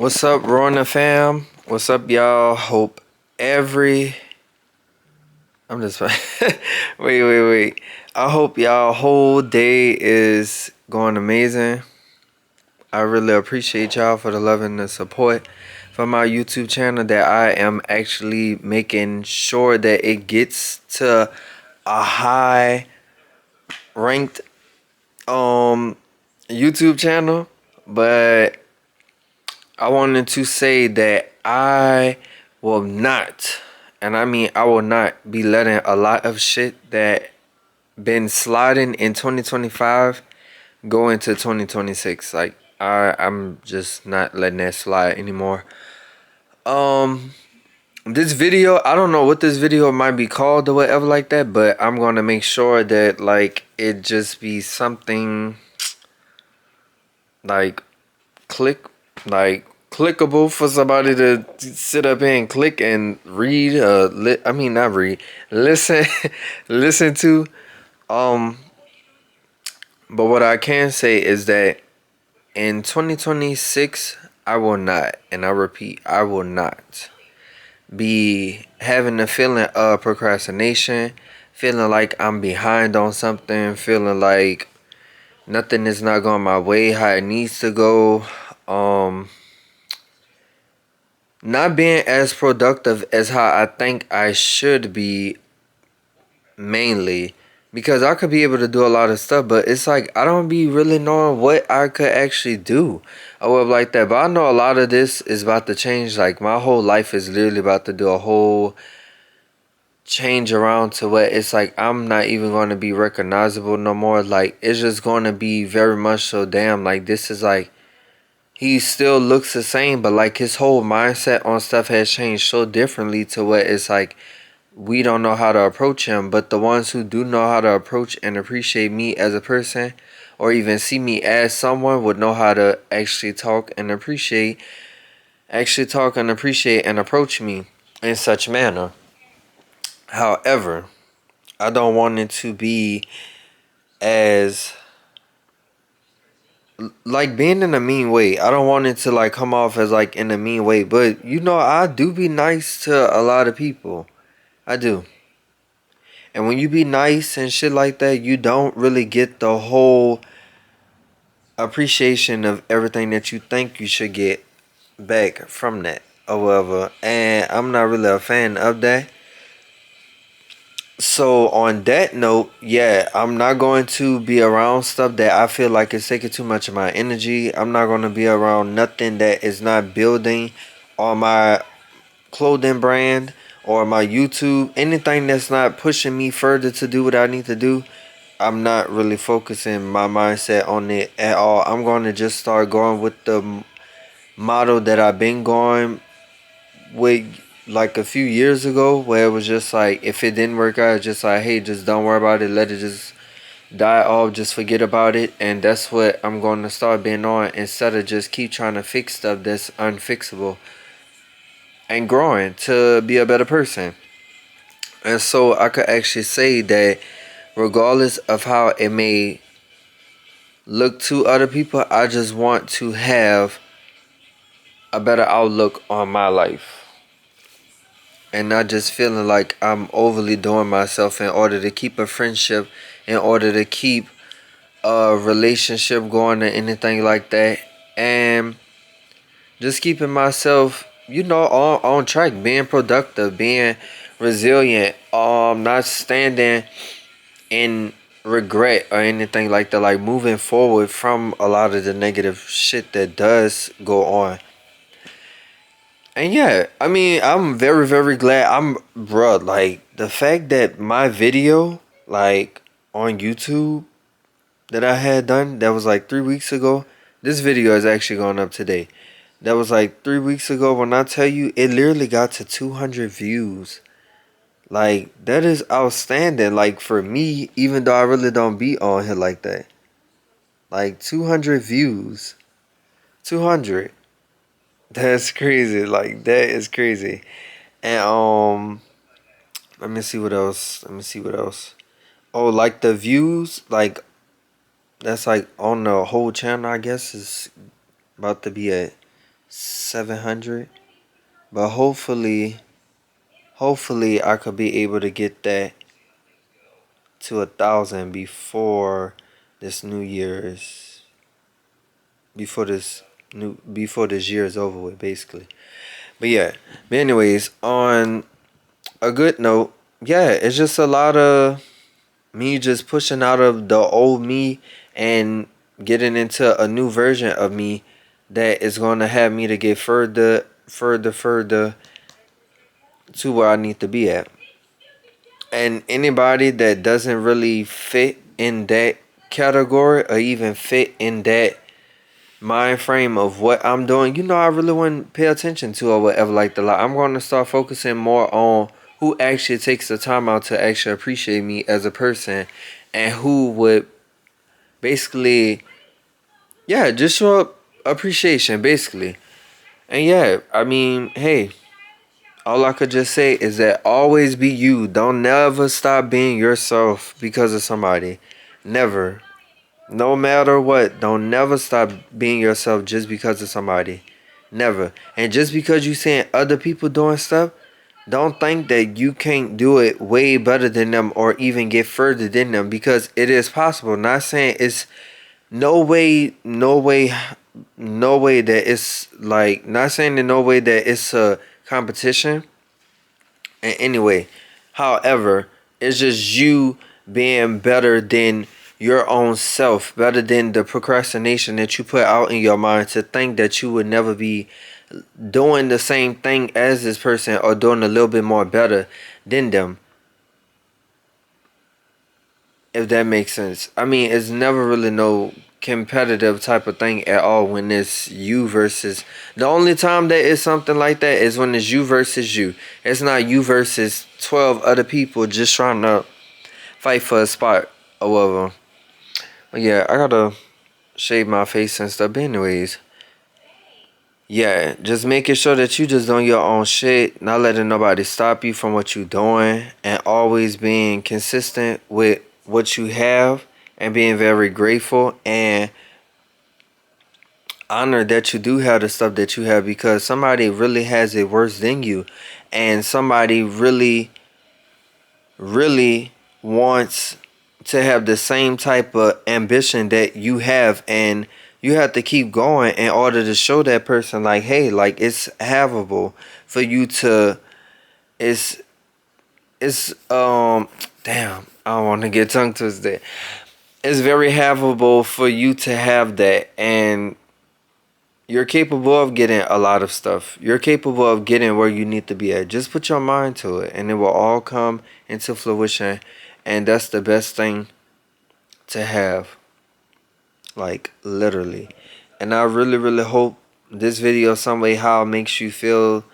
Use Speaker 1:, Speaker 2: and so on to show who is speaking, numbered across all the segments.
Speaker 1: What's up, Rona fam? What's up, y'all? Hope every. I'm just. Wait. I hope y'all whole day is going amazing. I really appreciate y'all for the love and the support for my YouTube channel that I am actually making sure that it gets to a high ranked YouTube channel. But I wanted to say that I will not, and I mean I will not be letting a lot of shit that been sliding in 2025 go into 2026. Like I'm just not letting that slide anymore. Um this video, I don't know what this video might be called or whatever like that, but I'm going to make sure that like it just be something like click like clickable for somebody to sit up here and click and read I mean not read, listen listen to. um but what I can say is that in 2026 I will not, and I repeat, I will not be having the feeling of procrastination, feeling like I'm behind on something, feeling like nothing is not going my way how it needs to go. Not being as productive as how I think I should be, mainly because I could be able to do a lot of stuff, but it's like I don't be really knowing what I could actually do or whatever like that. But I know a lot of this is about to change. Like my whole life is literally about to do a whole change around to where it's like I'm not even going to be recognizable no more. Like it's just going to be very much so, damn, like this is like he still looks the same, but like his whole mindset on stuff has changed so differently to where it's like we don't know how to approach him. But the ones who do know how to approach and appreciate me as a person, or even see me as someone, would know how to actually talk and appreciate and approach me in such manner. However, I don't want it to be as like being in a mean way. I don't want it to like come off as like in a mean way, but you know, I do be nice to a lot of people. I do. And when you be nice and shit like that, you don't really get the whole appreciation of everything that you think you should get back from that or whatever. And I'm not really a fan of that. So on that note, yeah, I'm not going to be around stuff that I feel like is taking too much of my energy. I'm not going to be around nothing that is not building on my clothing brand or my YouTube. Anything that's not pushing me further to do what I need to do, I'm not really focusing my mindset on it at all. I'm going to just start going with the model that I've been going with like a few years ago, where it was just like if it didn't work out, it's just like, hey, just don't worry about it, let it just die off, just forget about it. And that's what I'm going to start being on, instead of just keep trying to fix stuff that's unfixable, and growing to be a better person. And so I could actually say that regardless of how it may look to other people, I just want to have a better outlook on my life, and not just feeling like I'm overly doing myself in order to keep a friendship, in order to keep a relationship going or anything like that. And just keeping myself, on track, being productive, being resilient, not standing in regret or anything like that, like moving forward from a lot of the negative shit that does go on. And yeah, I mean, I'm very, very glad. Bruh, like, the fact that my video, like, on YouTube that I had done, that was like 3 weeks ago. This video is actually going up today. That was like 3 weeks ago. When I tell you, it literally got to 200 views. Like, that is outstanding. Like, for me, even though I really don't be on here like that. Like, 200 views. 200. That's crazy. Like, that is crazy. And let me see what else. Oh, like the views, like that's like on the whole channel, I guess, is about to be at 700. But hopefully I could be able to get that to 1,000 this New Year's before this year is over with, basically. But yeah. But anyways, on a good note, yeah, it's just a lot of me just pushing out of the old me and getting into a new version of me that is going to have me to get further to where I need to be at. And anybody that doesn't really fit in that category or even fit in that mind frame of what I'm doing, I really wouldn't pay attention to or whatever like the like. I'm going to start focusing more on who actually takes the time out to actually appreciate me as a person and who would basically, yeah, just show up appreciation, basically. And yeah, I mean, hey, all I could just say is that always be you. Don't never stop being yourself because of somebody. Never. No matter what, don't never stop being yourself just because of somebody. Never. And just because you seeing other people doing stuff, don't think that you can't do it way better than them or even get further than them, because it is possible. Not saying it's no way that it's like, not saying in no way that it's a competition in any way. However, it's just you being better than your own self, better than the procrastination that you put out in your mind to think that you would never be doing the same thing as this person or doing a little bit more better than them. If that makes sense. I mean, it's never really no competitive type of thing at all when it's you versus. The only time that is something like that is when it's you versus you. It's not you versus 12 other people just trying to fight for a spot or whatever. But yeah, I gotta shave my face and stuff. But anyways, yeah, just making sure that you just doing your own shit, not letting nobody stop you from what you doing, and always being consistent with what you have and being very grateful and honored that you do have the stuff that you have, because somebody really has it worse than you, and somebody really wants to have the same type of ambition that you have, and you have to keep going in order to show that person like, hey, like, it's havable for you to, it's damn, I don't want to get tongue twisted. It's very havable for you to have that, and you're capable of getting a lot of stuff. You're capable of getting where you need to be at. Just put your mind to it and it will all come into fruition. And that's the best thing to have. Like, literally. And I really hope this video some way how makes you feel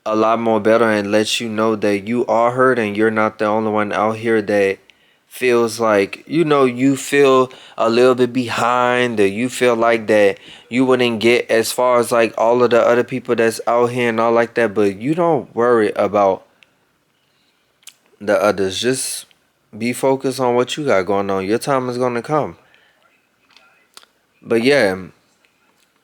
Speaker 1: a lot more better and lets you know that you are heard and you're not the only one out here that feels like, you feel a little bit behind, or you feel like that you wouldn't get as far as like all of the other people that's out here and all like that. But you don't worry about the others. Just be focused on what you got going on. Your time is going to come. But yeah,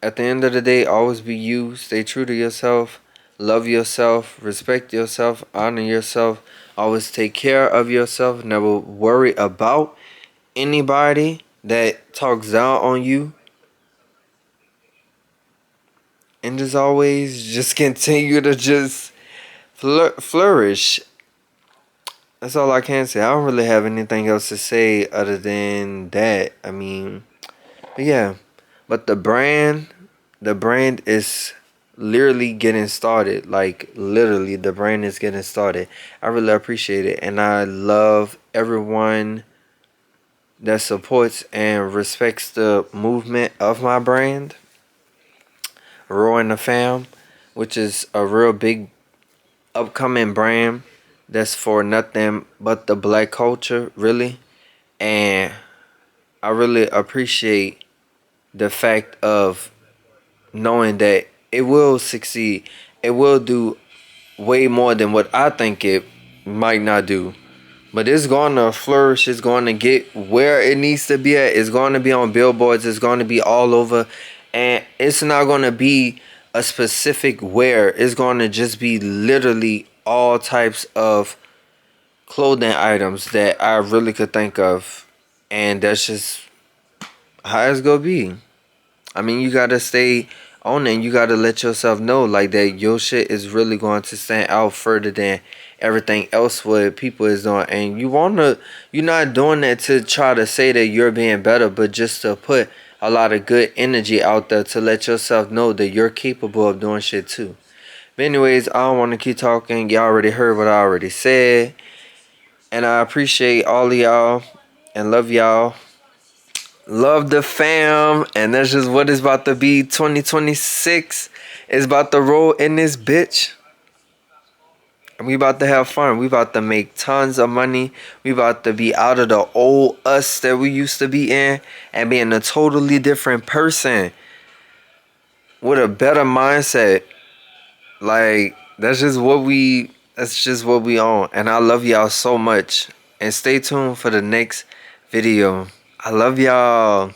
Speaker 1: at the end of the day, always be you. Stay true to yourself. Love yourself. Respect yourself. Honor yourself. Always take care of yourself. Never worry about anybody that talks down on you. And just always just continue to just flourish. That's all I can say. I don't really have anything else to say other than that. I mean, but yeah. But the brand is literally getting started. Like, literally, the brand is getting started. I really appreciate it. And I love everyone that supports and respects the movement of my brand, Raw and the Fam, which is a real big upcoming brand that's for nothing but the black culture, really. And I really appreciate the fact of knowing that it will succeed. It will do way more than what I think it might not do. But it's going to flourish. It's going to get where it needs to be at. It's going to be on billboards. It's going to be all over. And it's not going to be a specific wear. It's going to just be literally all types of clothing items that I really could think of. And that's just how it's going to be. I mean, you gotta stay on it. And you gotta let yourself know like that your shit is really going to stand out further than everything else what people is doing. And you're not doing that to try to say that you're being better, but just to put a lot of good energy out there to let yourself know that you're capable of doing shit too. But anyways, I don't want to keep talking. Y'all already heard what I already said. And I appreciate all of y'all and love y'all. Love the fam, and that's just what it's about to be. 2026 is about to roll in this bitch. And we about to have fun. We about to make tons of money. We about to be out of the old us that we used to be in and being a totally different person with a better mindset. Like that's just what we on. And I love y'all so much. And stay tuned for the next video. I love y'all.